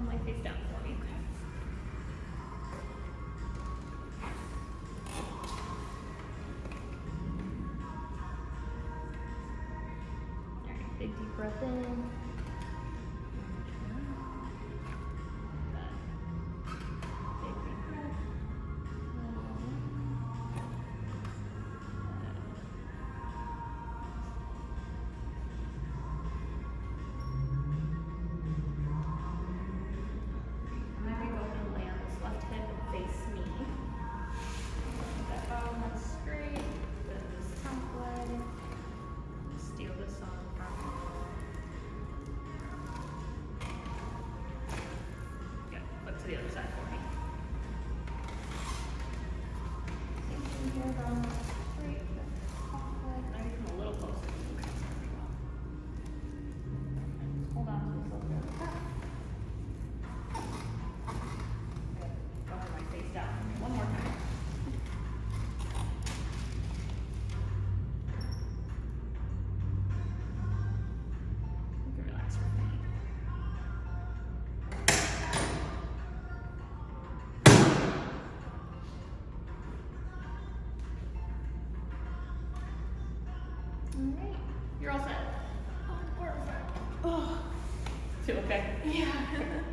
and lay face down for me. Alright, big deep breath in. Big deep breath. Now we go ahead and lay on this left hip and face me. Keep that bottom leg straight, bend this top leg, steal this on the front. Good. Flip to the other side for me. Same thing here, bottom leg straight, bend this top leg. Now you come a little closer. Okay, there we go. And hold on to this little bit. Good. Go ahead and lay face down. One more time. You can relax your feet. Alright, you're all set. Oh, perfect. Oh, feel okay? Yeah.